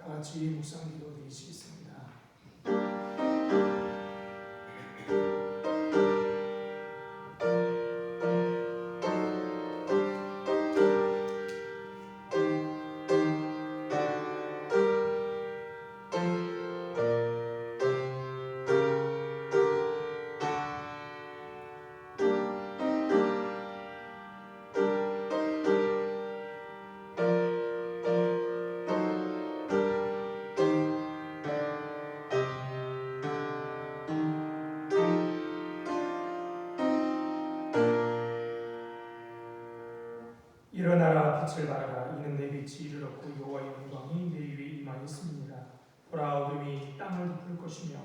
다 같이 묵상 기도 드리시겠습니다. 일어나라 빛을 발하라 이는 내 빛이 이르렀고 여호와의 영광이 내 위에 임하였습니다. 보라 어둠이 땅을 덮을 것이며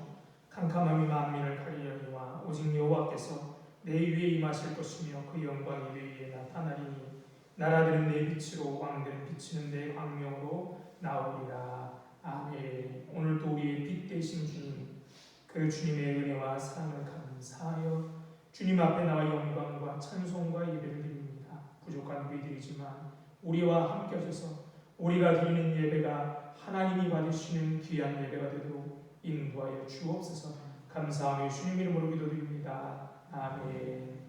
캄캄함이 만민을 가리려니와 오직 여호와께서 내 위에 임하실 것이며 그 영광이 내 위에 나타나리니 나라들은 내 빛으로 왕들은 비치는 내 광명으로 나오리라. 아멘. 오늘도 우리의 빛 되신 주님, 그 주님의 은혜와 사랑을 감사하여 주님 앞에 나와 영광과 찬송과 예배를 드립니다. 부족한 우리들이지만 우리와 함께 하셔서 우리가 드리는 예배가 하나님이 받으시는 귀한 예배가 되도록 인도하여 주옵소서. 감사하며 주님 이름으로 기도드립니다. 아멘.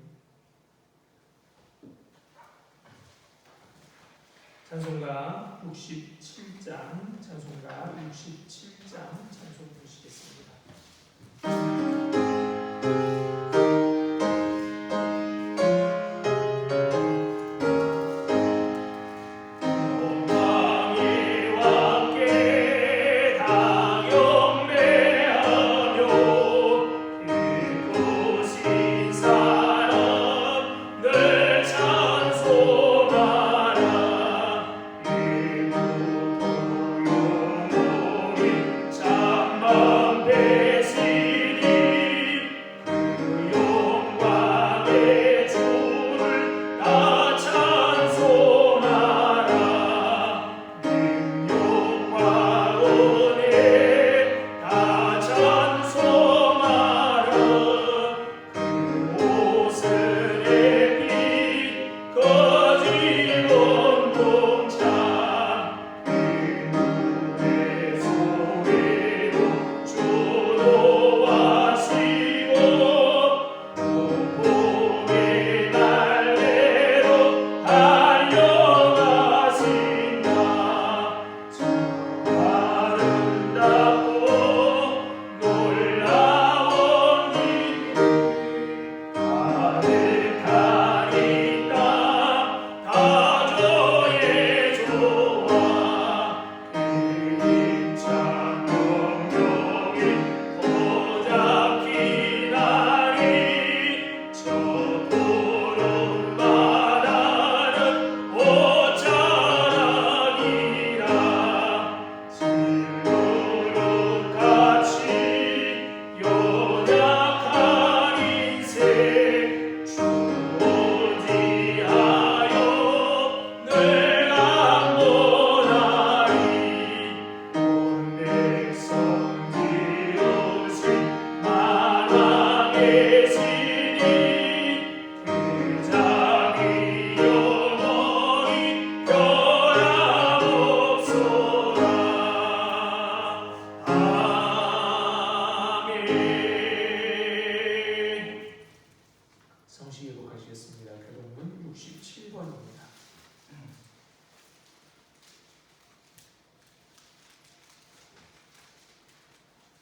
찬송가 67장 찬송 부르시겠습니다.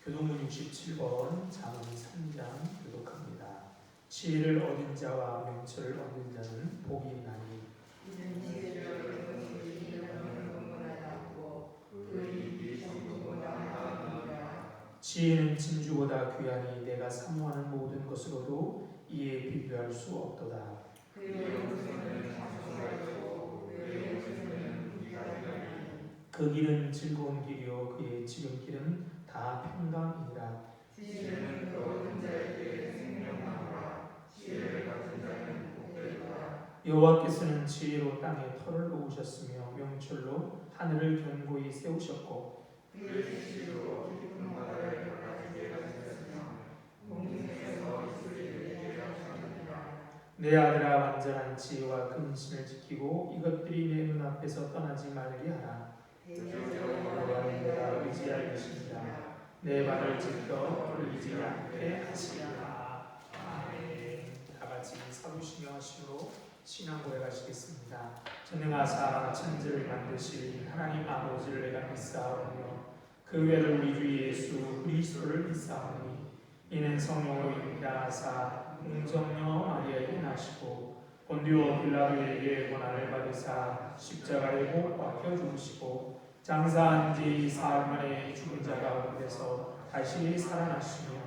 교동문 67번 잠언 3장 교독합니다. 지혜를 얻은 자와 명철을 얻는 자는 복이 있나니 지혜는 진주보다 귀하니 내가 사모하는 모든 것으로도 이에 비교할 수 없도다. 그 길은 즐거운 길이요 그의 지름길은 다 평강이니라. 지혜는 그 얻은 자에게 생명나무라. 지혜를 가진 자는 복되리라. 여호와께서는 지혜로 땅에 터를 놓으셨으며 명철로 하늘을 견고히 세우셨고 그의 지시로 깊은 바다를 바라지게 하셨으며 공중에서 이슬을 내리게 하셨느니라. 내 아들아 완전한 지혜와 근신을 지키고 이것들이 내 눈앞에서 떠나지 말게 하라. 대적으로 내 발을 지켜 돌리지 않게 하시리라. 아멘. 다 같이 사부시며 하시로 신앙 고백하시겠습니다. 전능하사 천지를 만드신 하나님 아버지를 내가 믿사오며 그 외를 우리 주 예수 그리스도를 믿사오니 이는 성령으로 인하사 공정녀 마리아에게 나시고 본디오 빌라도에게 고난을 받으사 십자가에 못 박혀 죽으시고 장사한 지 사흘 만에 죽은 자 가운데서 다시 살아나시며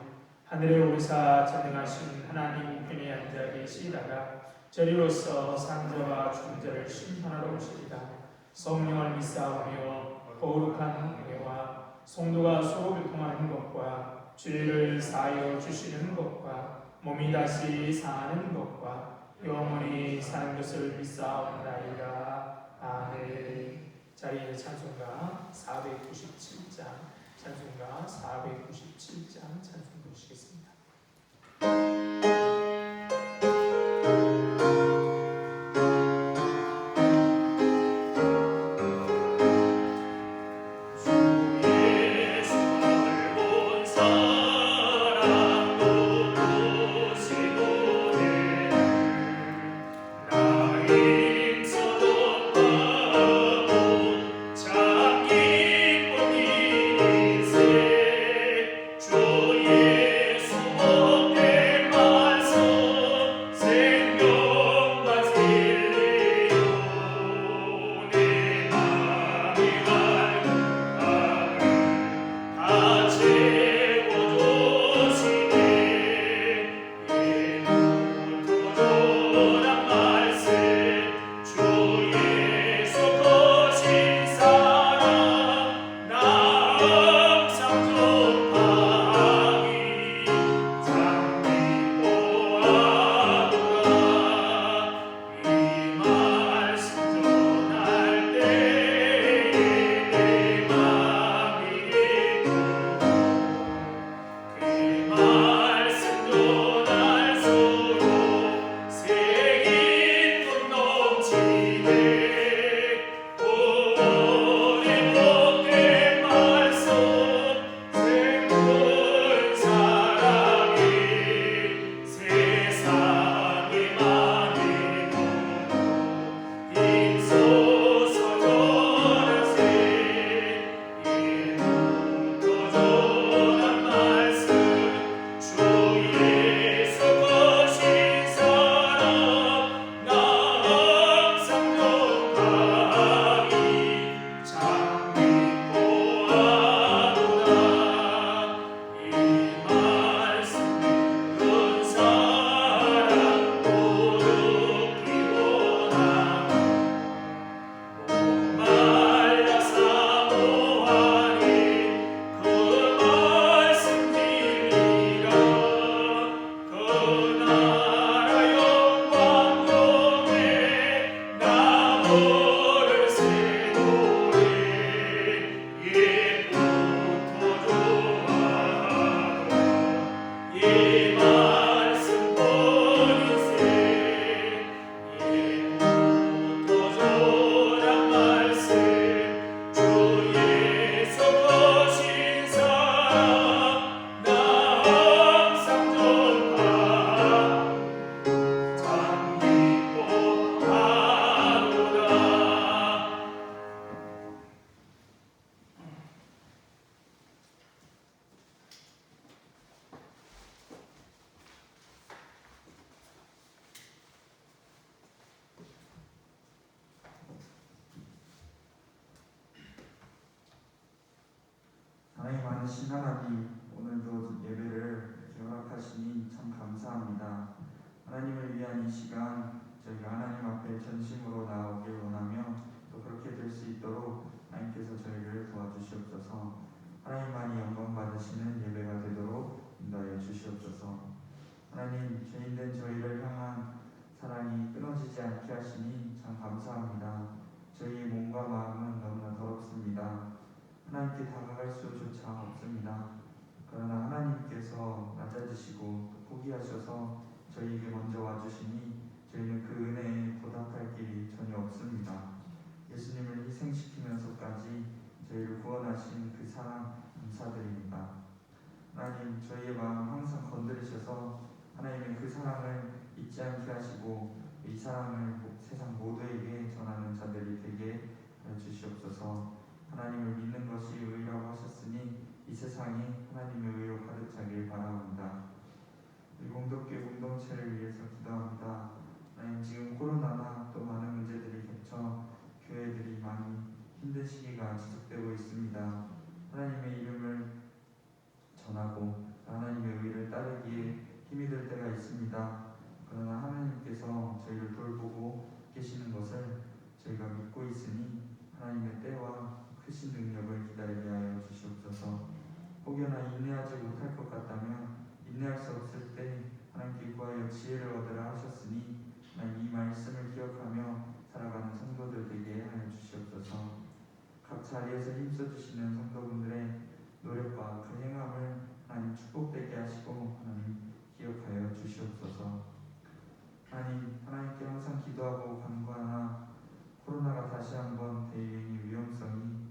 하늘에 오르사 전능하신 하나님 우편에 앉아 계시다가 저리로서 산자와 죽은 자를 심판하러 오시리라. 성령을 믿사오며 거룩한 은혜와 성도가 서로 교통하는 것과 죄를 사하여 주시는 것과 몸이 다시 사는 것과 영원히 사는 것을 믿사옵나이다. 아멘. 자리에 찬송가 497장 찬송가 497장 찬송 보시겠습니다. 하나님 많으신 하나님, 오늘도 예배를 허락하시니 참 감사합니다. 하나님을 위한 이 시간 저희가 하나님 앞에 전심으로 나오길 원하며 또 그렇게 될 수 있도록 하나님께서 저희를 도와주시옵소서. 하나님만이 영광 받으시는 예배가 되도록 인도하여 주시옵소서. 하나님, 죄인된 저희를 향한 사랑이 끊어지지 않게 하시니 참 감사합니다. 저희의 몸과 마음은 너무나 더럽습니다. 하나님께 다가갈 수조차 없습니다. 그러나 하나님께서 낮아지시고 포기하셔서 저희에게 먼저 와주시니 저희는 그 은혜에 보답할 길이 전혀 없습니다. 예수님을 희생시키면서까지 저희를 구원하신 그 사랑 감사드립니다. 하나님 저희의 마음 항상 건드리셔서 하나님의 그 사랑을 잊지 않게 하시고 이 사랑을 세상 모두에게 전하는 자들이 되게 하여 주시옵소서. 하나님을 믿는 것이 의라고 하셨으니 이 세상이 하나님의 의로 가득 차길 바라옵니다. 우리 공동교회 공동체를 위해서 기도합니다. 하나님 지금 코로나나 또 많은 문제들이 겹쳐 교회들이 많이 힘든 시기가 지속되고 있습니다. 하나님의 이름을 전하고 하나님의 의를 따르기에 힘이 들 때가 있습니다. 그러나 하나님께서 저희를 돌보고 계시는 것을 저희가 믿고 있으니 하나님의 때와 크신 능력을 기다리게 하여 주시옵소서. 혹여나 인내하지 못할 것 같다면 인내할 수 없을 때 하나님께 구하여 지혜를 얻으라 하셨으니 하나님 이 말씀을 기억하며 살아가는 성도들 되게 하여 주시옵소서. 각 자리에서 힘써주시는 성도분들의 노력과 그 행함을 하나님 축복되게 하시고 하나님 기억하여 주시옵소서. 하나님께 항상 기도하고 간구하나 코로나가 다시 한번 대유행의 위험성이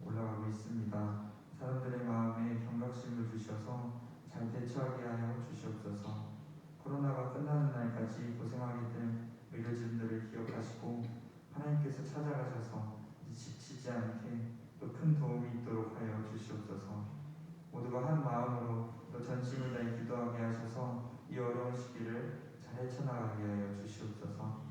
올라가고 있습니다. 사람들의 마음에 경각심을 주셔서 잘 대처하게 하여 주시옵소서. 코로나가 끝나는 날까지 고생하게 될 의료진들을 기억하시고 하나님께서 찾아가셔서 지치지 않게 또 큰 도움이 있도록 하여 주시옵소서. 모두가 한 마음으로 또 전심을 다해 기도하게 하셔서 이 어려운 시기를 잘 헤쳐나가게 하여 주시옵소서.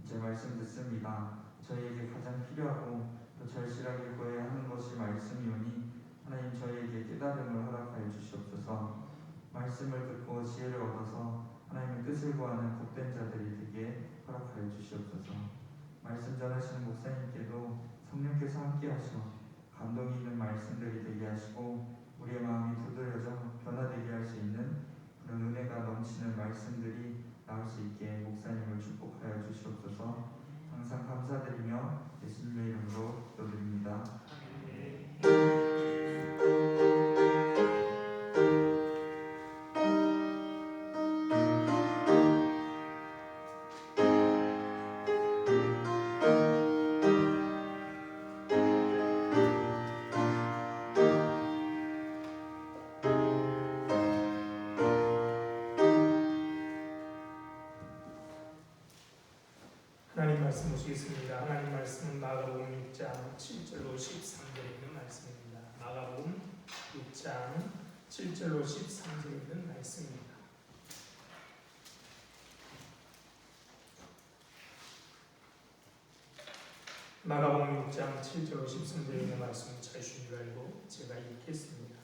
이제 말씀 듣습니다. 저희에게 가장 필요하고 또 절실하게 구해야 하는 것이 말씀이오니 하나님 저희에게 깨달음을 허락하여 주시옵소서. 말씀을 듣고 지혜를 얻어서 하나님의 뜻을 구하는 복된 자들이 되게 허락하여 주시옵소서. 말씀 전하시는 목사님께도 성령께서 함께하셔 감동이 있는 말씀들이 되게 하시고 우리의 마음이 두드려져 변화되게 할 수 있는 그런 은혜가 넘치는 말씀들이 나올 수 있게 목사님을 축복하여 주시옵소서. 항상 감사드리며 예수님의 이름으로 기도드립니다. 하나님 말씀 보시겠습니다. 하나님 말씀은 마가복음 6장 7절로 13절에 있는 말씀입니다. 마가복음 6장 7절로 13절에 있는 말씀입니다. 마가복음 6장 7절로 13절에 있는 말씀을 찾으신 줄 알고 제가 읽겠습니다.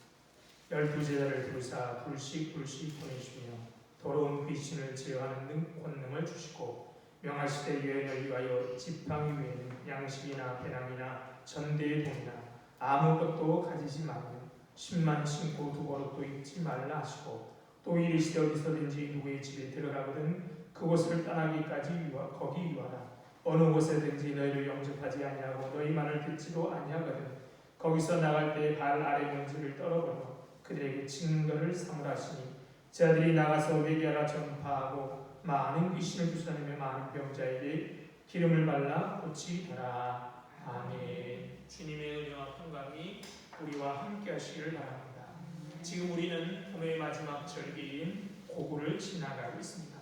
12제자를 부르사 불씩 보내시며 더러운 귀신을 제어하는 권능을 주시고 명하시되 여행을 위하여 지팡이 외에는 양식이나 배낭이나 전대의 돈이나 아무것도 가지지 말며 신만 신고 두 버릇도 입지 말라 하시고 또 이르시되 어디서든지 누구의 집에 들어가거든 그곳을 떠나기까지 거기 유하라. 어느 곳에든지 너희를 영접하지 아니하고 너희 말을 듣지도 아니하거든 거기서 나갈 때 발 아래 먼지를 떨어버려 그들에게 증거를 삼으라 하시니 저들이 나가서 회개하라 전파하고 많은 귀신을 쫓아내며 많은 병자에게 기름을 발라 고치더라. 아멘. 주님의 은혜와 평강이 우리와 함께 하시기를 바랍니다. 지금 우리는 봄의 마지막 절기인 고구를 지나가고 있습니다.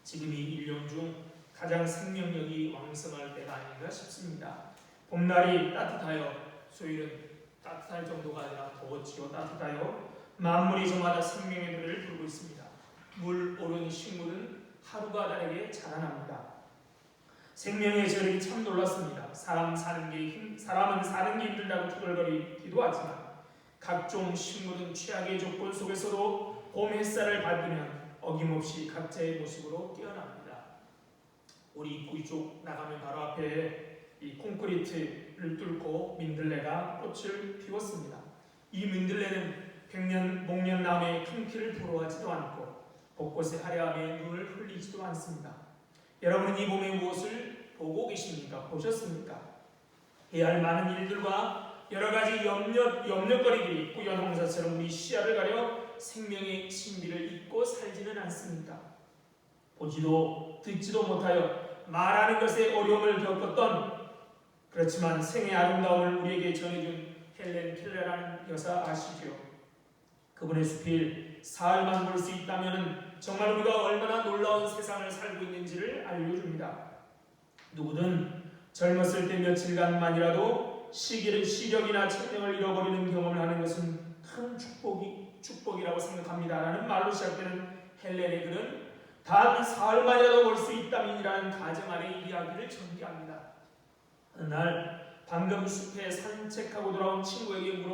지금이 1년 중 가장 생명력이 왕성할 때가 아닌가 싶습니다. 봄날이 따뜻하여 소일은 따뜻할 정도가 아니라 더웠지요. 따뜻하여 만물이 저마다 생명의 노래를 부르고 있습니다. 물 오른 식물은 하루가 다르게 자라납니다. 생명의 저력이 참 놀랐습니다. 사람은 사는 게 힘들다고 투덜거리기도 하지만 각종 식물은 최악의 조건 속에서도 봄 햇살을 받으면 어김없이 각자의 모습으로 깨어납니다. 우리 입구 이쪽 나가면 바로 앞에 이 콘크리트를 뚫고 민들레가 꽃을 피웠습니다. 이 민들레는 백년 목련나무의 큰 키를 부러워하지도 않고 벚꽃의 화려함에 눈을 흘리지도 않습니다. 여러분은 이 봄에 무엇을 보고 계십니까? 보셨습니까? 해야 할 많은 일들과 여러 가지 염려거리들이 꾸연 홍사처럼 우리 시야를 가려 생명의 신비를 잊고 살지는 않습니까? 보지도 듣지도 못하여 말하는 것에 어려움을 겪었던 그렇지만 생의 아름다움을 우리에게 전해준 헬렌 켈러라는 여사 아시죠? 그분의 숲일 사흘만 볼 수 있다면 정말 우리가 얼마나 놀라운 세상을 살고 있는지를 알려줍니다. 누구든 젊었을 때 며칠간만이라도 시력이나 청력을 잃어버리는 경험을 하는 것은 큰 축복이라고 생각합니다라는 말로 시작되는 헬렌의 글은 단 사흘만이라도 볼 수 있다면이라는 가정 안의 이야기를 전개합니다. 어느 날 방금 숲에 산책하고 돌아온 친구에게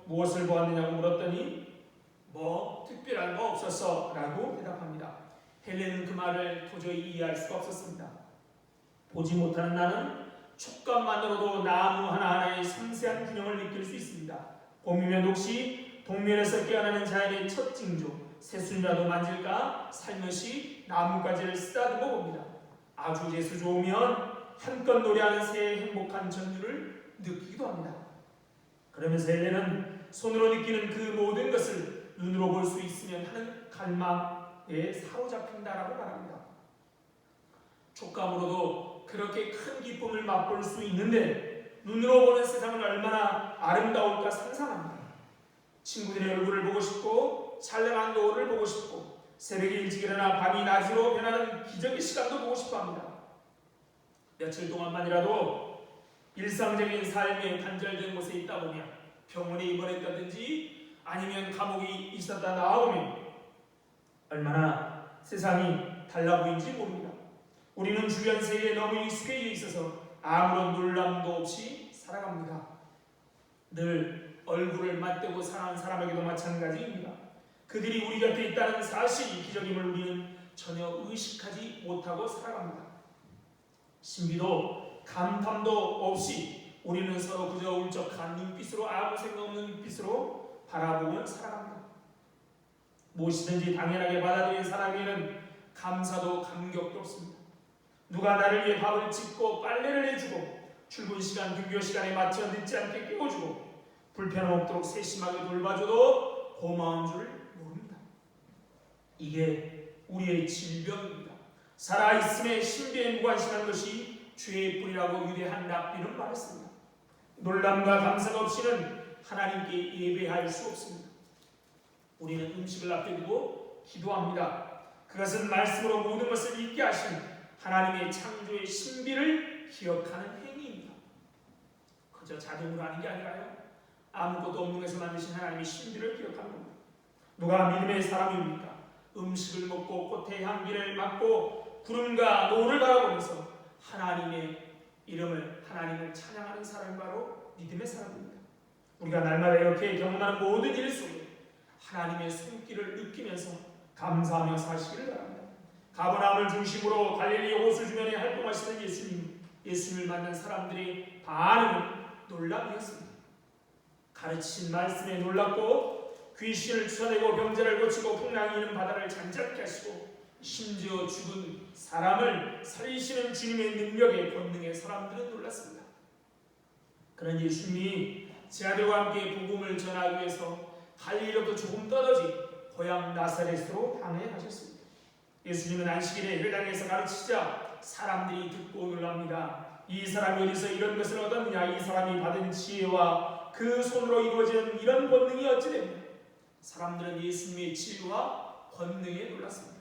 무엇을 보았느냐고 물었더니 뭐 특별한 거 없었어 라고 대답합니다. 헬렌은 그 말을 도저히 이해할 수가 없었습니다. 보지 못하는 나는 촉감만으로도 나무 하나하나의 섬세한 균형을 느낄 수 있습니다. 봄이면 혹시 동면에서 깨어나는 자연의 첫 징조 새순이라도 만질까 살며시 나뭇가지를 쓰다듬어 봅니다. 아주 재수 좋으면 한껏 노래하는 새의 행복한 전율을 느끼기도 합니다. 그러면서 헬렌은 손으로 느끼는 그 모든 것을 눈으로 볼 수 있으면 하는 갈망에 사로잡힌다라고 말합니다. 촉감으로도 그렇게 큰 기쁨을 맛볼 수 있는데 눈으로 보는 세상은 얼마나 아름다울까 상상합니다. 친구들의 얼굴을 보고 싶고 찬란한 노을을 보고 싶고 새벽에 일찍 일어나 밤이 낮으로 변하는 기적의 시간도 보고 싶어합니다. 며칠 동안만이라도 일상적인 삶에 단절된 곳에 있다 보면 병원에 입원했다든지 아니면 감옥에 있었다 나와보면 얼마나 세상이 달라 보이는지 모릅니다. 우리는 주변 세계에 너무 익숙해져 있어서 아무런 놀람도 없이 살아갑니다. 늘 얼굴을 맞대고 사는 사람에게도 마찬가지입니다. 그들이 우리 곁에 있다는 사실이 기적임을 우리는 전혀 의식하지 못하고 살아갑니다. 신비도 감탄도 없이 우리는 서로 그저 울적한 눈빛으로 아무 생각 없는 눈빛으로 바라보며 살아갑니다. 무엇이든지 당연하게 받아들인 사람에게는 감사도 감격도 없습니다. 누가 나를 위해 밥을 짓고 빨래를 해주고 출근 시간, 등교 시간에 맞춰 늦지 않게 깨워주고 불편 없도록 세심하게 돌봐줘도 고마운 줄 모릅니다. 이게 우리의 질병입니다. 살아있음의 신비에 무관심한 것이 죄의 뿌리라고 유대한 랍비는 말했습니다. 놀람과 감사가 없이는 하나님께 예배할 수 없습니다. 우리는 음식을 앞에 두고 기도합니다. 그것은 말씀으로 모든 것을 잊게 하신 하나님의 창조의 신비를 기억하는 행위입니다. 그저 자동으로 하는 게 아니라요. 아무것도 없는 것을 만드신 하나님의 신비를 기억하는 겁니다. 누가 믿음의 사람입니까? 음식을 먹고 꽃의 향기를 맡고 구름과 노을을 바라보면서 하나님의 이름을 하나님을 찬양하는 사람이 바로 믿음의 사람입니다. 우리가 날마다 이렇게 경험하는 모든 일 속에 하나님의 손길을 느끼면서 감사하며 사시기를 바랍니다. 가버나움을 중심으로 갈릴리 호수 주변에 활동하시는 예수님을 만난 사람들의 반응은 놀랍이었습니다. 가르치신 말씀에 놀랍고 귀신을 쫓아내고 병자를 고치고 풍랑이 있는 바다를 잠잠케 하시고 심지어 죽은 사람을 살리시는 주님의 능력에 권능에 사람들은 놀랐습니다. 그런 예수님이 제 아들과 함께 복음을 전하기 위해서 갈릴리로부터 조금 떨어진 고향 나사렛으로 항해하셨습니다. 예수님은 안식일에 회당에서 가르치자 사람들이 듣고 놀랍니다. 이 사람이 어디서 이런 것을 얻었느냐? 이 사람이 받은 지혜와 그 손으로 이루어지는 이런 권능이 어찌 됩니까? 사람들은 예수님의 지혜와 권능에 놀랐습니다.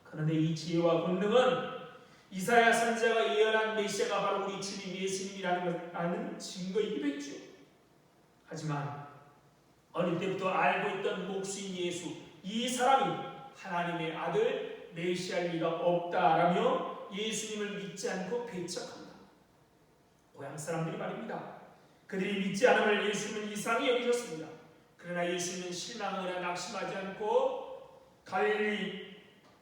그런데 이 지혜와 권능은 이사야 선지자가 예언한 메시아가 바로 우리 주님 예수님이라는 증거이기도 했죠. 하지만 어릴 때부터 알고 있던 목수인 예수, 이 사람이 하나님의 아들 메시아일 리가 없다라며 예수님을 믿지 않고 배척합니다. 고향 사람들이 말입니다. 그들이 믿지 않음을 예수님은 이상히 여기셨습니다. 그러나 예수님은 실망하거나 낙심하지 않고 갈릴리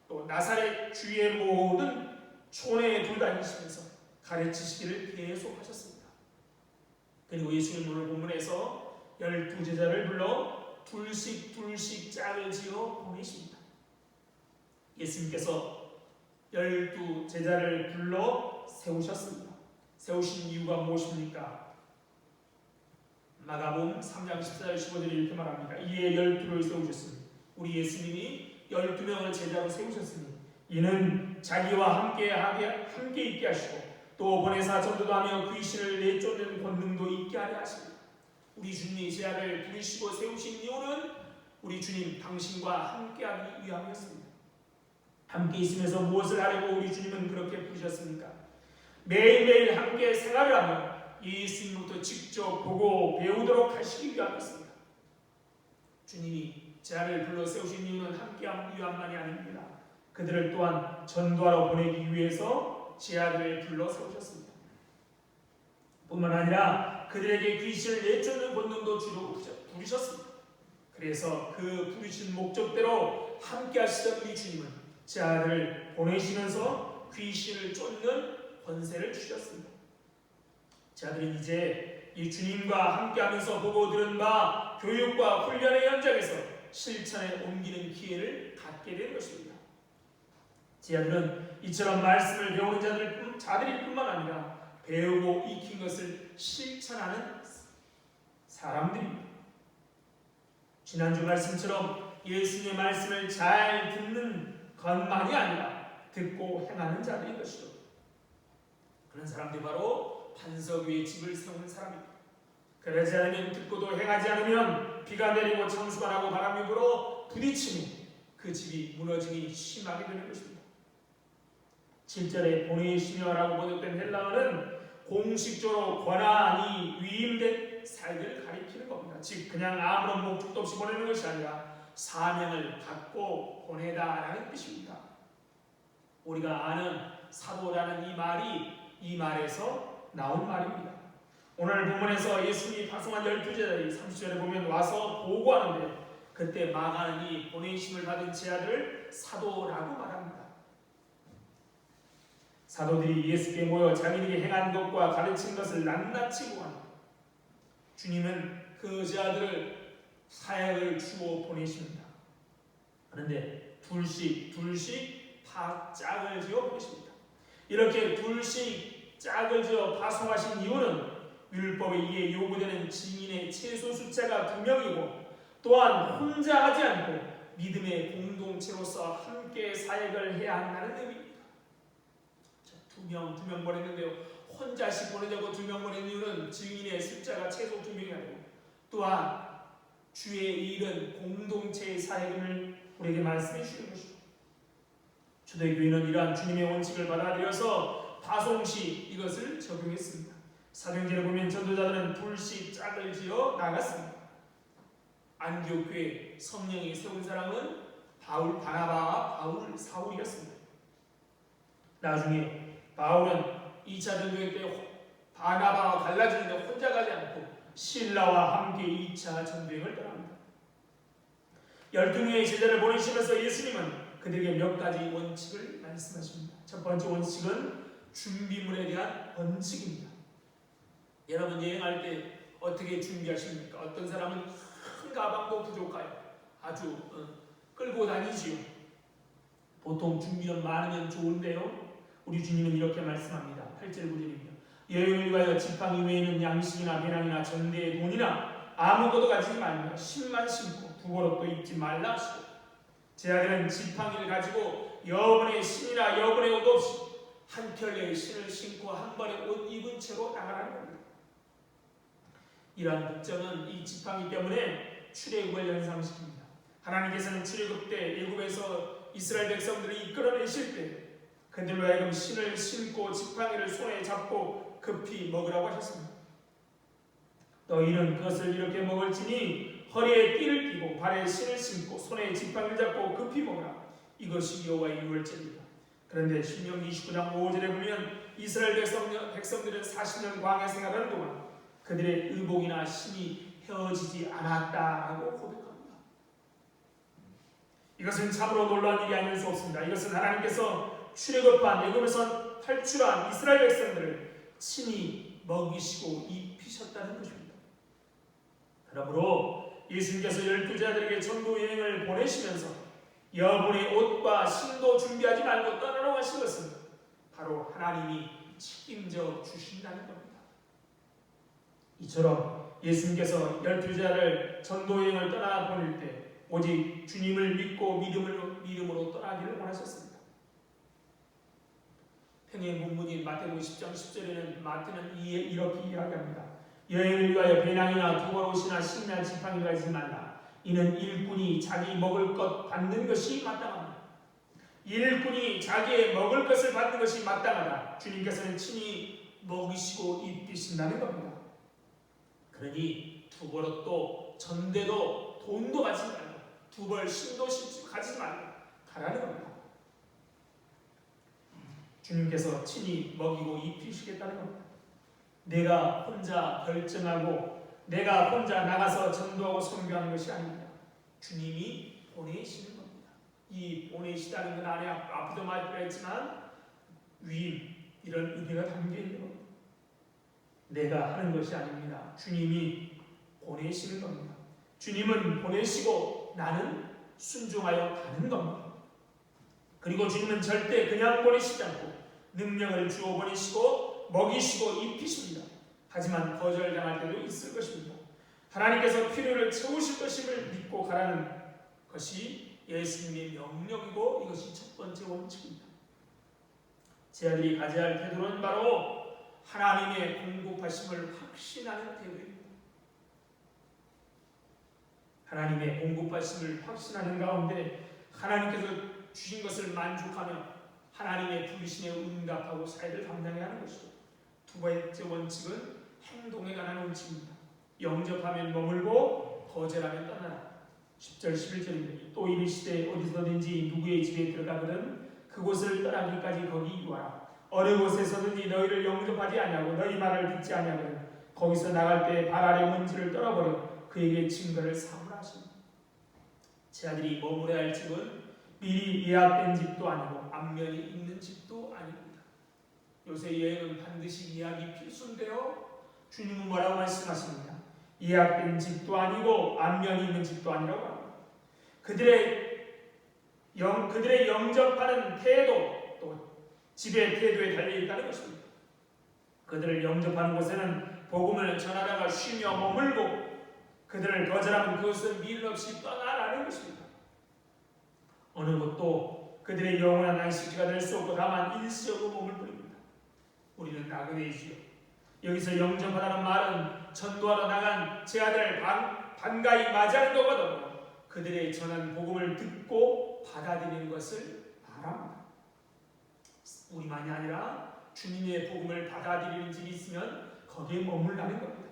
또 나사렛 주위의 모든 촌에 돌다니시면서 가르치시기를 계속하셨습니다. 그리고 예수님 오늘 본문에서 12제자를 불러 둘씩 짝을 지어 보내십니다. 예수님께서 12제자를 불러 세우셨습니다. 세우신 이유가 무엇입니까? 마가복음 3장 14절 15절에 이렇게 말합니다. 이에 12를 세우셨으니 우리 예수님이 12명을 제자로 세우셨으니 이는 자기와 함께 있게 하시고 또 보내사 전도하며 귀신을 내쫓는 권능도 있게 하려 하십니다. 우리 주님이 제자를 부르시고 세우신 이유는 우리 주님 당신과 함께하기 위함이었습니다. 함께 있으면서 무엇을 하려고 우리 주님은 그렇게 부르셨습니까? 매일매일 함께 생활을 하며 예수님부터 직접 보고 배우도록 하시기 위함이었습니다. 주님이 제 아들을 불러 세우신 이유는 함께함 위함만이 아닙니다. 그들을 또한 전도하러 보내기 위해서 제 아들을 불러 세우셨습니다. 뿐만 아니라 그들에게 귀신을 내쫓는 본능도 주려고 부르셨습니다. 그래서 그 부르신 목적대로 함께 하시던 우리 주님은 제 아들을 보내시면서 귀신을 쫓는 권세를 주셨습니다. 제 아들은 이제 이 주님과 함께하면서 보고 들은 바 교육과 훈련의 현장에서 실천에 옮기는 기회를 갖게 된 것입니다. 제 아들은 이처럼 말씀을 배우는 자들일 뿐만 아니라 배우고 익힌 것을 실천하는 사람들입니다. 지난주 말씀처럼 예수님의 말씀을 잘 듣는 것만이 아니라 듣고 행하는 자들인 것이죠. 그런 사람들이 바로 반석 위에 집을 세우는 사람입니다. 그러지 않으면, 듣고도 행하지 않으면 비가 내리고 창수가 나고 바람이 불어 부딪히니 그 집이 무너지기 심하게 되는 것입니다. 7절에 보내시며라고 번역된 헬라어는 공식적으로 권한이 위임된 사역을 가리키는 겁니다. 즉 그냥 아무런 목적도 없이 보내는 것이 아니라 사명을 갖고 보내다라는 뜻입니다. 우리가 아는 사도라는 이 말이 이 말에서 나온 말입니다. 오늘 본문에서 예수님이 파송한 12제자들이 30절에 보면 와서 보고하는데, 그때 마가는 이 보내심을 받은 제 아들을 사도라고 말합니다. 사도들이 예수께 모여 자기들이 행한 것과 가르친 것을 낱낱이 고합니다. 주님은 그 제 아들을 사역을 주어 보내십니다. 그런데 둘씩 짝을 지어 보내십니다. 이렇게 둘씩 짝을 지어 파송하신 이유는 율법에 의해 요구되는 증인의 최소 숫자가 2명이고 또한 혼자 하지 않고 믿음의 공동체로서 함께 사역을 해야 한다는 의미입니다. 두 명 보냈는데요. 혼자씩 보내자고 2명 보낸 이유는 증인의 숫자가 최소 2명이 아니고 또한 주의 일은 공동체의 사역임을 우리에게 말씀해 주시는 것이죠. 초대교회는 이러한 주님의 원칙을 받아들여서 파송 시 이것을 적용했습니다. 사도행전에 보면 전도자들은 둘씩 짝을 지어 나갔습니다. 안디옥교회 성령이 세운 사람은 바나바와 사울이었습니다. 나중에 바울은 2차 전도회 때 바나바와 갈라지는데 혼자 가지 않고 실라와 함께 2차 전도행을 떠납니다. 12명의 제자를 보내시면서 예수님은 그들에게 몇 가지 원칙을 말씀하십니다. 첫 번째 원칙은 준비물에 대한 원칙입니다. 여러분 여행할 때 어떻게 준비하십니까? 어떤 사람은 큰 가방도 부족해요. 아주 끌고 다니지요. 보통 준비는 많으면 좋은데요. 우리 주님은 이렇게 말씀합니다. 8절 9절입니다. 여행을 위하여 지팡이 외에는 양식이나 배낭이나 전대의 돈이나 아무것도 가지지 말며 신만 신고 두벌옷도 입지 말라 하시고, 제 아들은 지팡이를 가지고 여분의 신이나 여분의 옷 없이 한 켤레의 신을 신고 한 벌의 옷 입은 채로 나가라는 겁니다. 이러한 목적은 이 지팡이 때문에 출애굽을 연상시킵니다. 하나님께서는 출애굽 때 애굽에서 이스라엘 백성들이 이끌어내실 때 그들로 하여금 신을 신고 지팡이를 손에 잡고 급히 먹으라고 하셨습니다. 너희는 그것을 이렇게 먹을지니 허리에 띠를 띠고 발에 신을 신고 손에 지팡이를 잡고 급히 먹으라. 이것이 여호와의 유월절이다. 그런데 신명기 29장 5절에 보면 이스라엘 백성들은 40년 광야 생활하는 동안 그들의 의복이나 신이 헤어지지 않았다라고 고백합니다. 이것은 참으로 놀라운 일이 아닐 수 없습니다. 이것은 하나님께서 출애굽한 애굽에서 탈출한 이스라엘 백성들을 친히 먹이시고 입히셨다는 것입니다. 그러므로 예수님께서 12제자들에게 전도 여행을 보내시면서 여분의 옷과 신도 준비하지 말고 떠나라고 하신 것은 바로 하나님이 책임져 주신다는 겁니다. 이처럼 예수님께서 12제자를 전도 여행을 떠나 보낼 때 오직 주님을 믿고 믿음으로 떠나기를 원하셨습니다. 평행 본문인 마태복음 10장 10절에는 마태는 이렇게 이야기합니다. 여행을 위하여 배낭이나 두벌옷이나 신이나 지팡이를 가지지 말라. 이는 일꾼이 자기 먹을 것 받는 것이 마땅합니다. 일꾼이 자기의 먹을 것을 받는 것이 마땅하다. 주님께서는 친히 먹이시고 입히신다는 겁니다. 그러니 두 버릇도 전대도 돈도 가지 말고 두 벌 신도 가지지 말고 가라는 겁니다. 주님께서 친히 먹이고 입히시겠다는 겁니다. 내가 혼자 결정하고 내가 혼자 나가서 전도하고 선교하는 것이 아닙니다. 주님이 보내시는 겁니다. 이 보내시다는 건 안에 앞에도 말했지만 위임 이런 의미가 담겨 있는 겁니다. 내가 하는 것이 아닙니다. 주님이 보내시는 겁니다. 주님은 보내시고 나는 순종하여 가는 겁니다. 그리고 주님은 절대 그냥 보내시지 않고 능력을 주어 보내시고 먹이시고 입히십니다. 하지만 거절당할 때도 있을 것입니다. 하나님께서 필요를 채우실 것임을 믿고 가라는 것이 예수님의 명령이고 이것이 첫 번째 원칙입니다. 제 아들이 가져야 할 태도는 바로 하나님의 공급하심을 확신하는 태도입니다. 하나님의 공급하심을 확신하는 가운데 하나님께서 주신 것을 만족하며 하나님의 부르심에 응답하고 사역을 감당해야 하는 것이죠. 두 번째 원칙은 행동에 관한 원칙입니다. 영접하면 머물고 거절하면 떠나라. 10절 11절입니다. 또 이르시되 어디서든지 누구의 집에 들어가거든 그곳을 떠나기까지 거기 유하라. 어느 곳에서든지 너희를 영접하지 아니하고 너희 말을 듣지 아니하거든 거기서 나갈 때 발 아래 먼지를 떨어버려 그에게 증거를 삼으라 하십니다. 제 아들이 머물러야 할 집은 미리 예약된 집도 아니고 안면이 있는 집도 아닙니다. 요새 여행은 반드시 예약이 필수인데요. 주님은 뭐라고 말씀하십니까? 예약된 집도 아니고 안면이 있는 집도 아니라고 합니다. 그들의 영접하는 태도 또 집의 태도에 달려있다는 것입니다. 그들을 영접하는 곳에는 복음을 전하다가 쉬며 머물고 그들을 거절하면 그것은 미련 없이 떠나라는 것입니다. 어느 곳도 그들의 영원한 안식지가 될 수 없고 다만 일시적으로 몸을 뿌립니다. 우리는 나그네이지요. 여기서 영접하라는 말은 전도하러 나간 제 아들을 반가이 맞이하는 것보다 그들의 전한 복음을 듣고 받아들이는 것을 바랍니다. 우리만이 아니라 주님의 복음을 받아들이는 집이 있으면 거기에 머물라는 겁니다.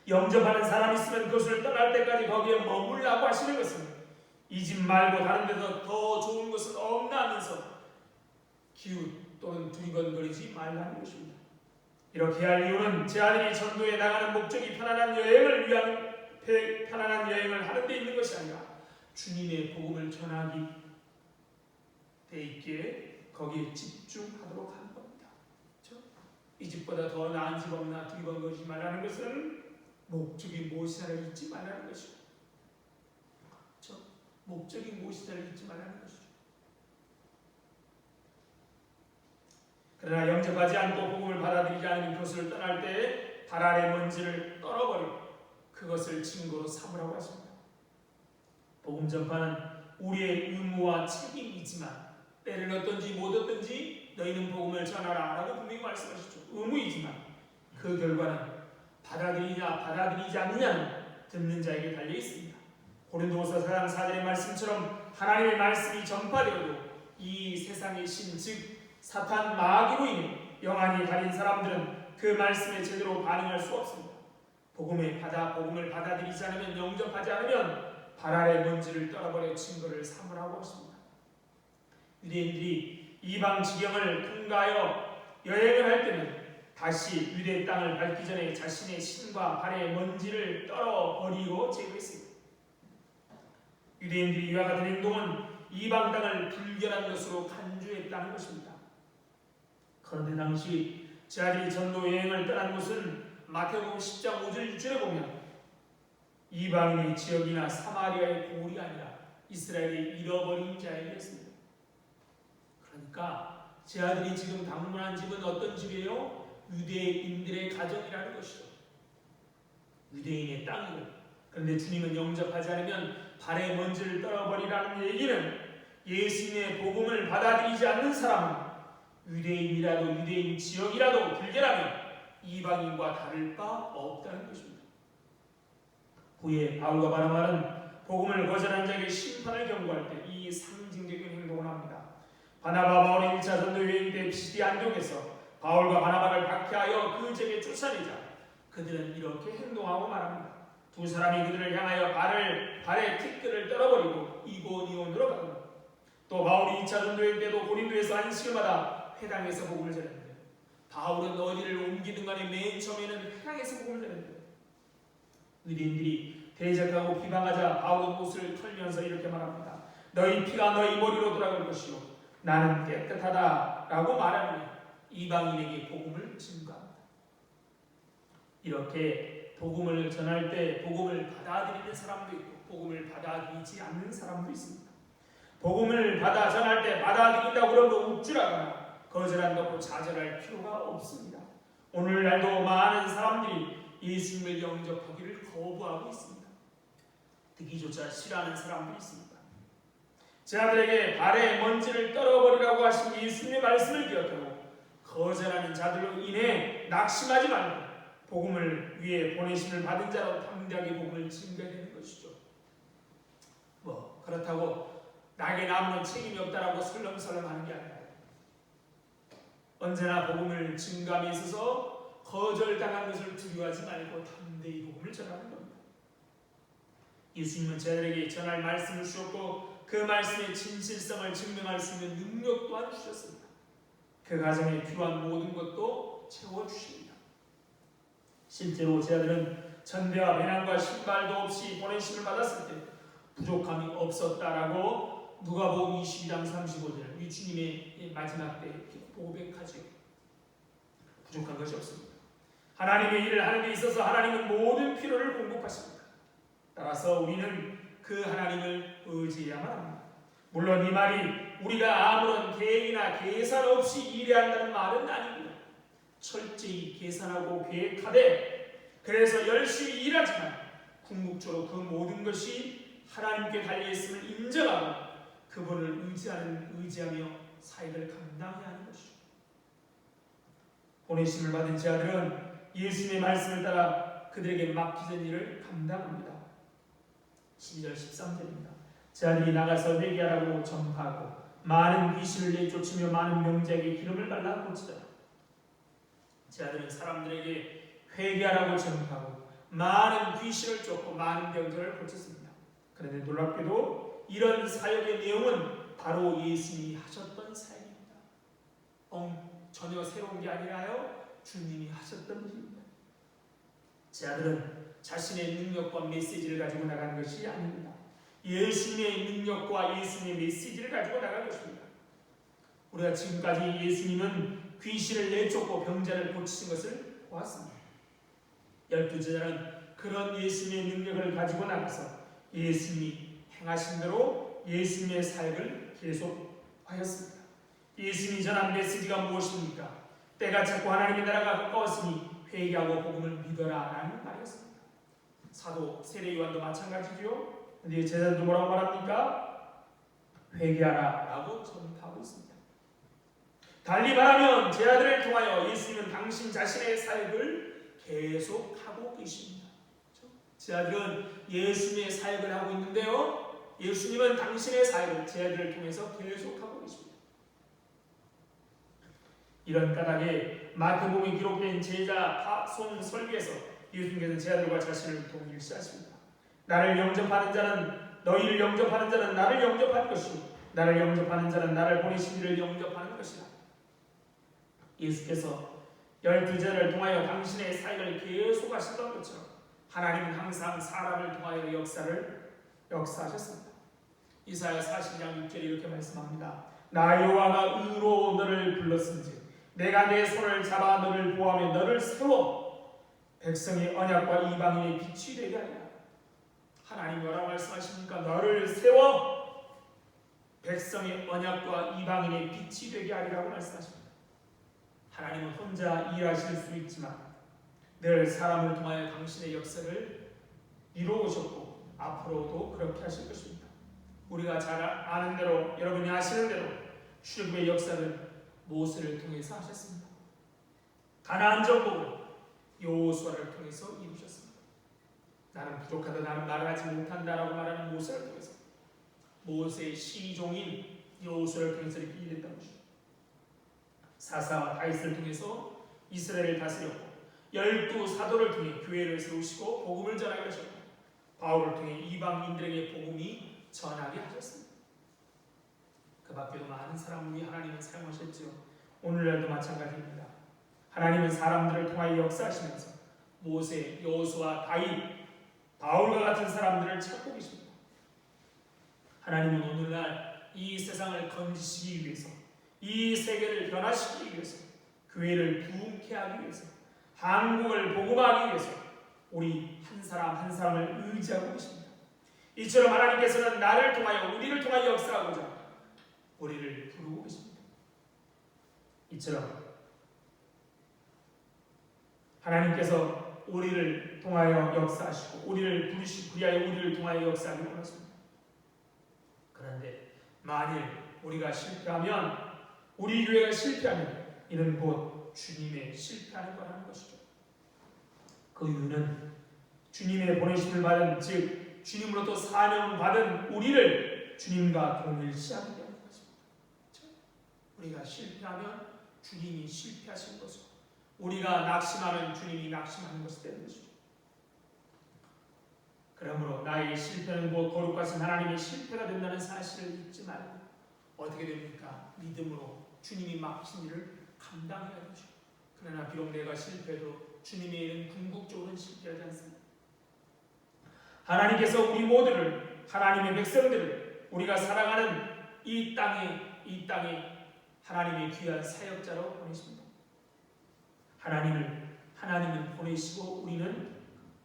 영접하는 사람이 있으면 그것을 떠날 때까지 거기에 머물라고 하시는 것은 이 집 말고 다른 데서 더 좋은 것은 없나 하면서 기웃 또는 두리번거리지 말라는 것입니다. 이렇게 할 이유는 제 아들이 전도에 나가는 목적이 편안한 여행을 하는 데 있는 것이 아니라 주님의 복음을 전하기 돼 있기에 거기에 집중하도록 하는 겁니다. 그렇죠? 이 집보다 더 나은 집 없나 두리번거리지 말라는 것은 목적이 무엇이냐를 잊지 말라는 것이죠. 그렇죠? 목적이 무엇이냐를 잊지 말라는 것이죠. 그러나 영접하지 않고 복음을 받아들이지 않으면 그것을 떠날 때에 발 아래 먼지를 떨어버리고 그것을 증거로 삼으라고 하십니다. 복음 전파는 우리의 의무와 책임이지만 때를 얻든지 못 얻든지 너희는 복음을 전하라 라고 분명히 말씀하셨죠. 의무이지만 그 결과는 받아들이냐 받아들이지 않느냐는 듣는 자에게 달려있습니다. 고린도후서 4장 4절의 말씀처럼 하나님의 말씀이 전파되어도 이 세상의 신 즉 사탄 마귀로 인해 영안이 가린 사람들은 그 말씀에 제대로 반응할 수 없습니다. 복음을 받아들이지 않으면 영접하지 않으면 발 아래 먼지를 떨어버려 증거를 삼으라고 하십니다. 유대인들이 이방 지경을 통과하여 여행을 할 때는 다시 유대 땅을 밟기 전에 자신의 신과 발의 먼지를 떨어버리고 제거했습니다. 유대인들이 이와 같은 행동은 이방 땅을 불결한 것으로 간주했다는 것입니다. 그런데 당시 제 아들이 전도 여행을 떠난 곳은 마태복음 10장 5절 6절에 보면 이방인의 지역이나 사마리아의 고을이 아니라 이스라엘의 잃어버린 자에게였습니다. 그러니까 제 아들이 지금 방문한 집은 어떤 집이에요? 유대인들의 가정이라는 것이죠. 유대인의 땅이고 그런데 주님은 영접하지 않으면 발에 먼지를 떨어버리라는 얘기는 예수님의 복음을 받아들이지 않는 사람은 유대인이라도 유대인 지역이라도 불결하면 이방인과 다를 바 없다는 것입니다. 후에 바울과 바나바는 복음을 거절한 자에게 심판을 경고할 때 이 상징적인 행동을 합니다. 바나바 바울의 1차 전도 여행 때 피시디 안독에서 바울과 바나바를 박해하여 그 지역에 쫓아내자 그들은 이렇게 행동하고 말합니다. 두 사람이 그들을 향하여 발에 티끌을 떨어버리고 이고니온으로 가더라. 또 바울이 2차 전도 여행 때도 고린도에서 안식일마다 회당에서 복음을 전했는데 바울은 어디를 옮기든 간에 맨 처음에는 회당에서 복음을 전했는데 의뢰인들이 대적하고 비방하자 바울은 옷을 털면서 이렇게 말합니다. 너희 피가 너희 머리로 돌아갈 것이요 나는 깨끗하다 라고 말하니 이방인에게 복음을 증거합니다. 이렇게 복음을 전할 때 복음을 받아들이는 사람도 있고 복음을 받아들이지 않는 사람도 있습니다. 복음을 받아 전할 때 받아들인다고 그러면 욱주라거나 거절한다고 좌절할 필요가 없습니다. 오늘날도 많은 사람들이 예수님을 영접하기를 거부하고 있습니다. 듣기조차 싫어하는 사람들이 있습니다. 저들에게 발에 먼지를 떨어버리라고 하신 예수님의 말씀을 기억하고 거절하는 자들로 인해 낙심하지 말고 복음을 위해 보내심을 받은 자로 담대하게 복음을 증거해야 되는 것이죠. 그렇다고 나에게 아무런 책임이 없다라고 설렁설렁 하는 게 아니라 언제나 복음을 증거함에 있어서 거절당한 것을 두려워하지 말고 담대히 복음을 전하는 겁니다. 예수님은 저들에게 전할 말씀을 주셨고 그 말씀의 진실성을 증명할 수 있는 능력 또한 주셨습니다. 그 가정에 필요한 모든 것도 채워주십니다. 실제로 제자들은 전대와 배낭과 신발도 없이 보내심을 받았을 때 부족함이 없었다라고 누가복음 22장 35절 우리 주님의 마지막 때 고백하죠. 부족한 것이 없습니다. 하나님의 일을 하는 데 있어서 하나님은 모든 필요를 공급하십니다. 따라서 우리는 그 하나님을 의지해야만 합니다. 물론 이 말이 우리가 아무런 계획이나 계산 없이 일해야 한다는 말은 아닙니다. 철저히 계산하고 계획하되 그래서 열심히 일하지만 궁극적으로 그 모든 것이 하나님께 달려있음을 인정하고 그분을 의지하며 사역을 감당해야 하는 것이죠. 보내심을 받은 제자들은 예수님의 말씀을 따라 그들에게 맡기는 일을 감당합니다. 12절 13절입니다. 제자들이 나가서 회개하라고 전파하고 많은 귀신을 내쫓으며 많은 명자에게 기름을 발라 고치더라. 제자들은 사람들에게 회개하라고 전파하고 많은 귀신을 쫓고 많은 병자를 고쳤습니다. 그런데 놀랍게도 이런 사역의 내용은 바로 예수님이 하셨던 사역입니다. 전혀 새로운 게 아니라요 주님이 하셨던 일입니다. 제자들은 자신의 능력과 메시지를 가지고 나가는 것이 아닙니다. 예수님의 능력과 예수님의 메시지를 가지고 나가는 것입니다. 우리가 지금까지 예수님은 귀신을 내쫓고 병자를 고치신 것을 보았습니다. 12제자는 그런 예수님의 능력을 가지고 나가서 예수님이 행하신 대로 예수님의 사역을 계속하였습니다. 예수님이 전한 메시지가 무엇입니까? 때가 찼고 하나님의 나라가 가까웠으니 회개하고 복음을 믿어라 라는 말이었습니다. 사도 세례 요한도 마찬가지죠. 근데 제자들도 뭐라고 말합니까? 회개하라 라고 전파하고 있습니다. 달리 말하면 제자들을 통하여 예수님은 당신 자신의 사역을 계속하고 계십니다. 제자들은 예수님의 사역을 하고 있는데요 예수님은 당신의 사역을 제자들을 통해서 계속하고 계십니다. 이런 까닭에 마태복음에 기록된 제자 파송 설교에서 예수님께서는 제자들과 자신을 동일시하십니다. 나를 영접하는 자는 너희를 영접하는 자는 나를 영접할 것이요 나를 영접하는 자는 나를 보내신 이를 영접하는 것이다. 예수께서 12제자를 통하여 당신의 사역을 계속하셨던 것처럼 하나님은 항상 사람을 통하여 역사하셨습니다. 이사야 40장 6절에 이렇게 말씀합니다. 나 여호와가 의로 너를 불렀은즉 내가 내 손을 잡아 너를 보호하며 너를 세워 백성의 언약과 이방인의 빛이 되게 하리라. 하나님 뭐라고 말씀하십니까? 너를 세워 백성의 언약과 이방인의 빛이 되게 하리라고 말씀하십니다. 하나님은 혼자 일하실 수 있지만 늘 사람을 통하여 당신의 역사를 이루어오셨고 앞으로도 그렇게 하실 것입니다. 우리가 잘 아는 대로 여러분이 아시는 대로 출애굽의 역사를 모세를 통해서 하셨습니다. 가나안 정복을 여호수아를 통해서 이루셨습니다. 나는 부족하다, 나는 말을 하지 못한다라고 말하는 모세를 통해서 모세의 시종인 여호수아를 통해서 이렇게 일했던 것이죠. 사사와 다윗을 통해서 이스라엘을 다스렸고 12사도를 통해 교회를 세우시고 복음을 전하게 하셨고 바울을 통해 이방인들에게 복음이 전하게 하셨습니다. 그 밖에도 많은 사람들이 하나님을 사용하셨지요. 오늘날도 마찬가지입니다. 하나님은 사람들을 통하여 역사하시면서 모세, 여호수아, 다윗, 바울과 같은 사람들을 찾고 계십니다. 하나님은 오늘날 이 세상을 건지시기 위해서, 이 세계를 변화시키기 위해서, 교회를 부흥케 하기 위해서, 한국을 복음하기 위해서 우리 한 사람 한 사람을 의지하고 계십니다. 이처럼 하나님께서는 나를 통하여, 우리를 통하여 역사하고자 우리를 부르고 계십니다. 이처럼 하나님께서 우리를 통하여 역사하시고 우리를 부르시고 그리하여 우리를 통하여 역사하기 원하십니다. 그런데 만일 우리가 실패하면, 우리 교회가 실패하면 이는 곧 주님의 실패하는 거라는 것이죠. 그 이유는 주님의 보내심을 받은, 즉 주님으로부터 사명을 받은 우리를 주님과 동일시하기 때문인 것입니다. 우리가 실패하면 주님이 실패하신 것이고 우리가 낙심하면 주님이 낙심하는 것이 되는 것이죠. 그러므로 나의 실패는 곧 거룩하신 하나님의 실패가 된다는 사실을 잊지 말고 어떻게 됩니까? 믿음으로 주님이 맡기신 일을 감당해야 되죠. 그러나 비록 내가 실패해도 주님의 일은 궁극적으로는 실패하지 않습니다. 하나님께서 우리 모두를, 하나님의 백성들을, 우리가 살아가는 이 땅에 하나님의 귀한 사역자로 보내십니다. 하나님은 보내시고 우리는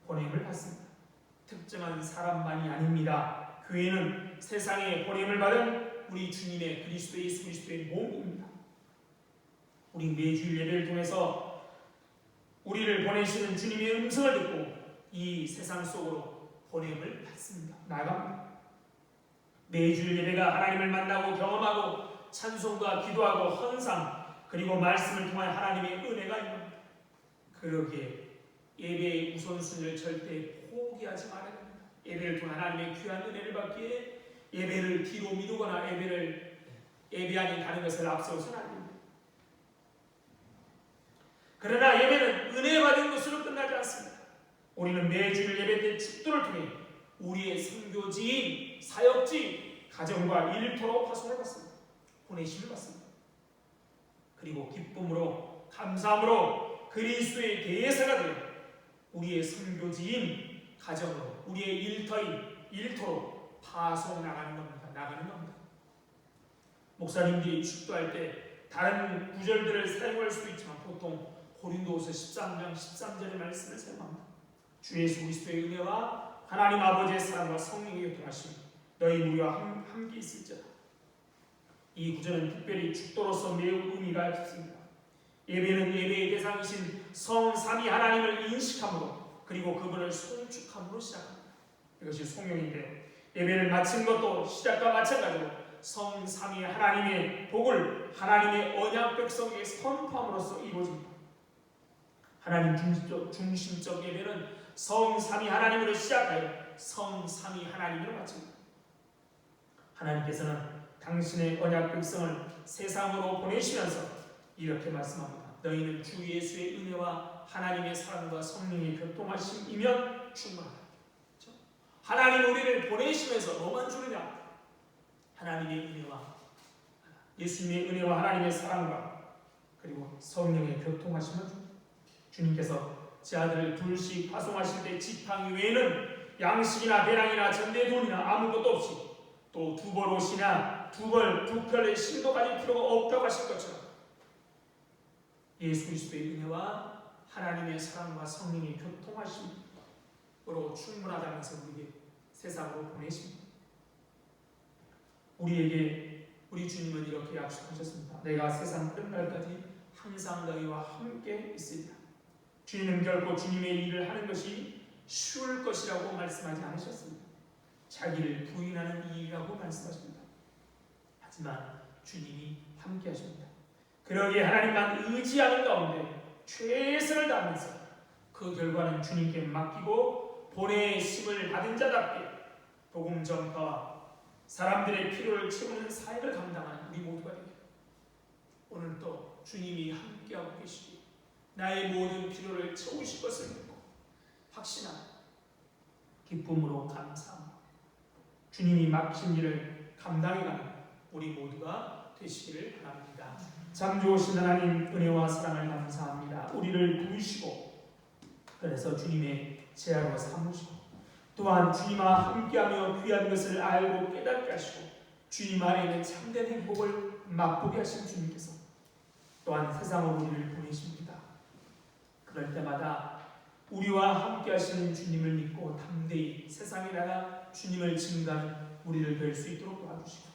보냄을 받습니다. 특정한 사람만이 아닙니다. 교회는 세상에 보냄을 받은 우리 주님의 그리스도 예수 그리스도의 몸입니다. 우리 매주일 예배를 통해서 우리를 보내시는 주님의 음성을 듣고 이 세상 속으로 보냄을 받습니다. 나아갑니다. 매주일 예배가 하나님을 만나고 경험하고 찬송과 기도하고 헌상 그리고 말씀을 통한 하나님의 은혜가 있습니다. 그러기에 예배의 우선순위를 절대 포기하지 말아야 됩니다. 예배를 통한 하나님의 귀한 은혜를 받기에 예배를 뒤로 미루거나 예배 아닌 다른 것을 앞세워서는 안 됩니다. 그러나 예배는 은혜 받은 것으로 끝나지 않습니다. 우리는 매주일 예배 때 축도를 통해 우리의 선교지인, 사역지, 가정과 일터로 파송을 받습니다. 보내심을 받습니다. 그리고 기쁨으로, 감사함으로 그리스도의 대예사가 되어 우리의 선교지인 가정으로, 우리의 일터로 파송 나가는 겁니다. 목사님들이 축도할 때 다른 구절들을 사용할 수도 있지만 보통 고린도후서 13장 13절의 말씀을 사용합니다. 주 예수 그리스도의 은혜와 하나님 아버지의 사랑과 성령의 교통하심 너희 우리와 함께 있을지어다. 이 구절은 특별히 축도로서 매우 의미가 깊습니다. 예배는 예배의 대상이신 성삼위 하나님을 인식함으로 그리고 그분을 송축함으로 시작합니다. 이것이 송영인데 예배를 마친 것도 시작과 마찬가지로 성삼위 하나님의 복을 하나님의 언약 백성에게 선포함으로써 이루어집니다. 하나님 중심적 예배는 성삼위 하나님으로 시작하여 성삼위 하나님으로 마칩니다. 하나님께서는 당신의 언약 백성을 세상으로 보내시면서 이렇게 말씀합니다. 너희는 주 예수의 은혜와 하나님의 사랑과 성령의 교통하심이면 충분하다. 그렇죠? 하나님 우리를 보내시면서 뭐만 주느냐? 하나님의 은혜와 예수님의 은혜와 하나님의 사랑과 그리고 성령의 교통하심을 줍니다. 주님께서 제 아들을 둘씩 파송하실 때 지팡이 외에는 양식이나 배낭이나 전대돈이나 아무것도 없이 또 두 벌 옷이나 두 켤레 신도 가질 필요가 없다고 하실 것처럼 예수 그리스도의 은혜와 하나님의 사랑과 성령의 교통하심으로 충분하다면서 우리에게 세상으로 보내십니다. 우리 주님은 이렇게 약속하셨습니다. 내가 세상 끝날까지 항상 너희와 함께 있으리라. 주님은 결코 주님의 일을 하는 것이 쉬울 것이라고 말씀하지 않으셨습니다. 자기를 부인하는 일이라고 말씀하십니다. 하지만 주님이 함께 하십니다. 그러기에 하나님만 의지하는 가운데 최선을 다하면서 그 결과는 주님께 맡기고 본의 심을 받은 자답게 복음 전파와 사람들의 필요를 채우는 사역을 감당하는 우리 모두가 되게 오늘도 주님이 함께하고 계시고 나의 모든 필요를 채우실 것을 믿고 확신하고 기쁨으로 감사합니다. 주님이 맡긴 일을 감당해가는 우리 모두가 되시기를 바랍니다. 참 좋으신 하나님 은혜와 사랑을 감사합니다. 우리를 부르시고 그래서 주님의 제자로 삼으시고 또한 주님과 함께하며 귀한 것을 알고 깨닫게 하시고 주님 안에 있는 참된 행복을 맛보게 하신 주님께서 또한 세상으로 우리를 보내십니다. 그럴 때마다 우리와 함께 하시는 주님을 믿고 담대히 세상에 나가 주님을 증거하는 우리를 뵐 수 있도록 도와주시고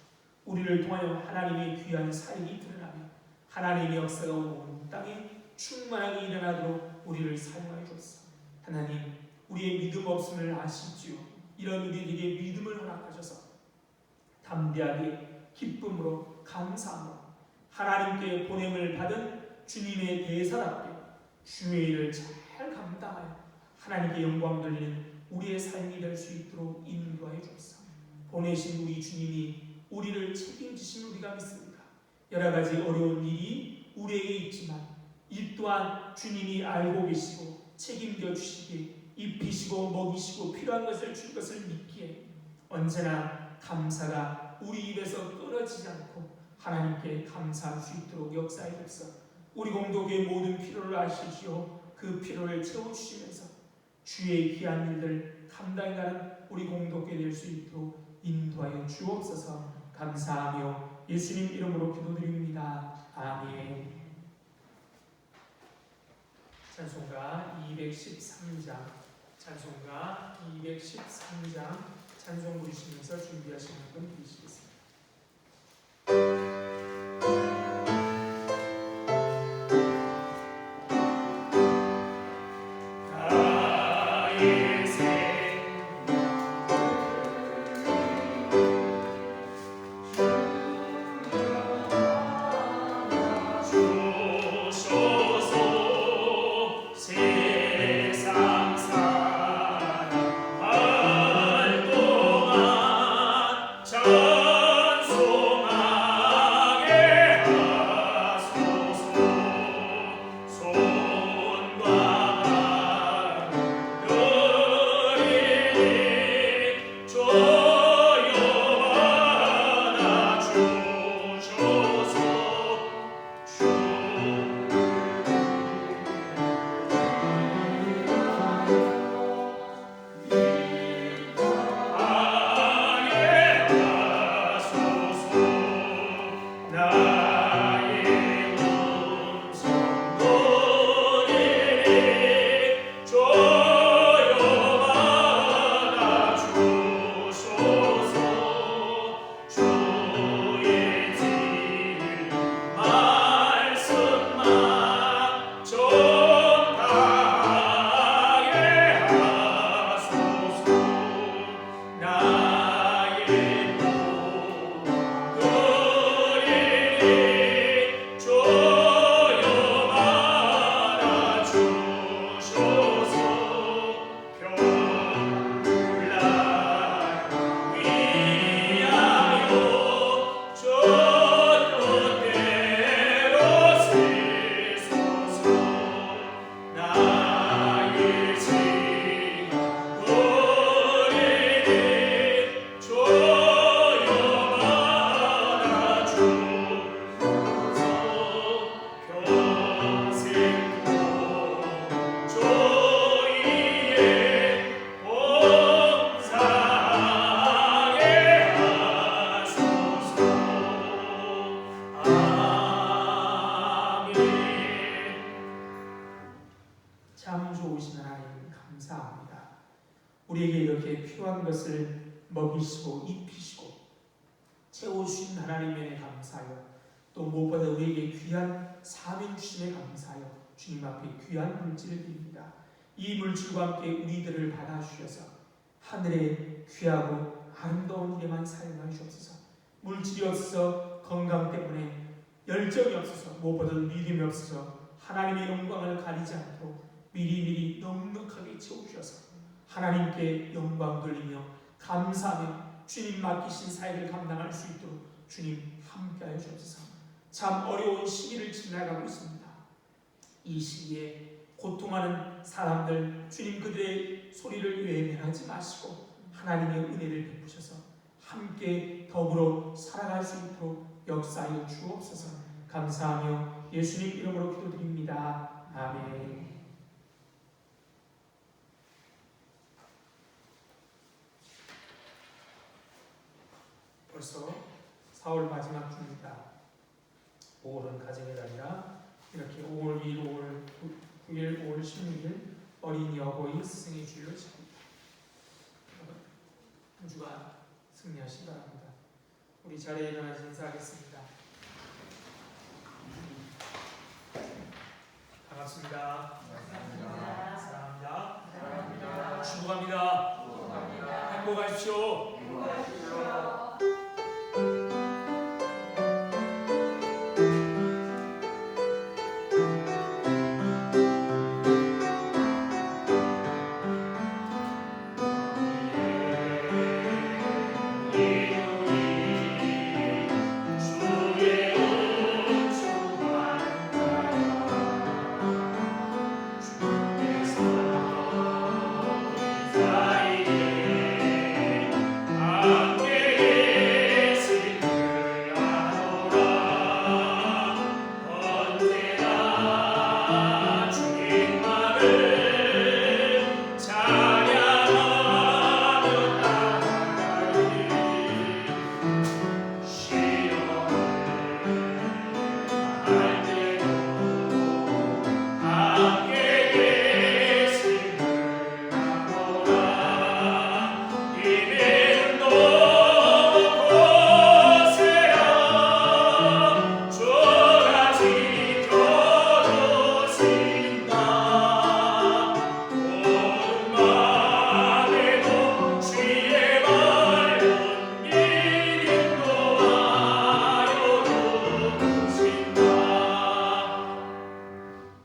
우리를 통하여 하나님의 귀한 사역이 드러나며 하나님의 역사가 온 땅에 충만하게 일어나도록 우리를 사용하여 주옵소서. 하나님 우리의 믿음 없음을 아시지요. 이런 우리에게 믿음을 허락하셔서 담대하게 기쁨으로 감사하며 하나님께 보냄을 받은 주님의 대사답게 주의 일을 잘 감당하여 하나님께 영광 돌리는 우리의 삶이 될 수 있도록 인도하여 주옵소서. 보내신 우리 주님이 우리를 책임지신 우리가 믿습니다. 여러 가지 어려운 일이 우리에게 있지만 이 또한 주님이 알고 계시고 책임져 주시기에 입히시고 먹이시고 필요한 것을 줄 것을 믿기에 언제나 감사가 우리 입에서 끊어지지 않고 하나님께 감사할 수 있도록 역사해 주옵소서. 우리 공동의 모든 필요를 아시지요. 그 필요를 채워주시면서 주의 귀한 일들 감당하는 우리 공동체 될 수 있도록 인도하여 주옵소서. 감사하며 예수님 이름으로 기도드립니다. 아멘. 찬송가 213장 찬송가 213장 찬송 부르시면서 준비하시는 분 계시겠습니다. 우리에게 이렇게 필요한 것을 먹이시고 입히시고 채워주신 하나님에 감사하여 또 무엇보다 우리에게 귀한 사명 주심에 감사하여 주님 앞에 귀한 물질을 드립니다. 이 물질과 함께 우리들을 받아주셔서 하늘의 귀하고 아름다운 일에만 사용하여 주옵소서. 물질이 없어서 건강 때문에 열정이 없어서 무엇보다 믿음이 없어서 하나님의 영광을 가리지 않도록 미리미리 넉넉하게 채워주셔서 하나님께 영광 돌리며 감사하며 주님 맡기신 사역을 감당할 수 있도록 주님 함께하여 주옵소서. 참 어려운 시기를 지나가고 있습니다. 이 시기에 고통하는 사람들 주님 그들의 소리를 외면하지 마시고 하나님의 은혜를 베푸셔서 함께 더불어 살아갈 수 있도록 역사하여 주옵소서. 감사하며 예수님 이름으로 기도드립니다. 아멘. 벌써 4월 마지막 주입니다. 5월은 가정의 달이라 이렇게 5월 2일, 5월 9일, 5월 16일 어린이 어버이 스승의 주일을 지킵니다. 한 주간 승리하시기 바랍니다. 우리 자리에 일어나서 인사하겠습니다. 반갑습니다. 사랑합니다. 축복합니다. 행복하십시오.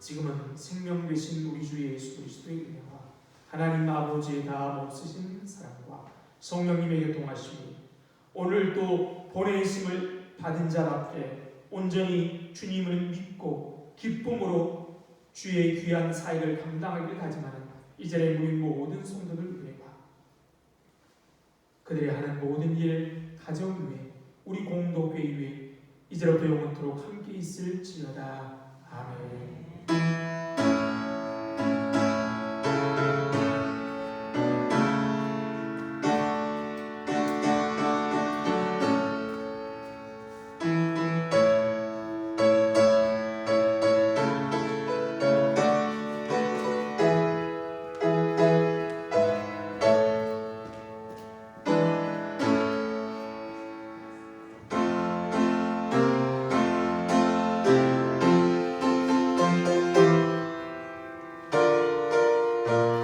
지금은 생명 되신 우리 주 예수 그리스도의 은혜와 하나님 아버지의 다 없으신 사랑과 성령님의 교통하심이 오늘도 보내심을 받은 자답게 온전히 주님을 믿고 기쁨으로 주의 귀한 사역을 감당하기를 다짐하는 이 자리에 모인 모든 성도들 위해와 그들이 하는 모든 일, 가정 위에 우리 공동회 위에 이제로부터 영원토록 함께 있을지어다. 아멘.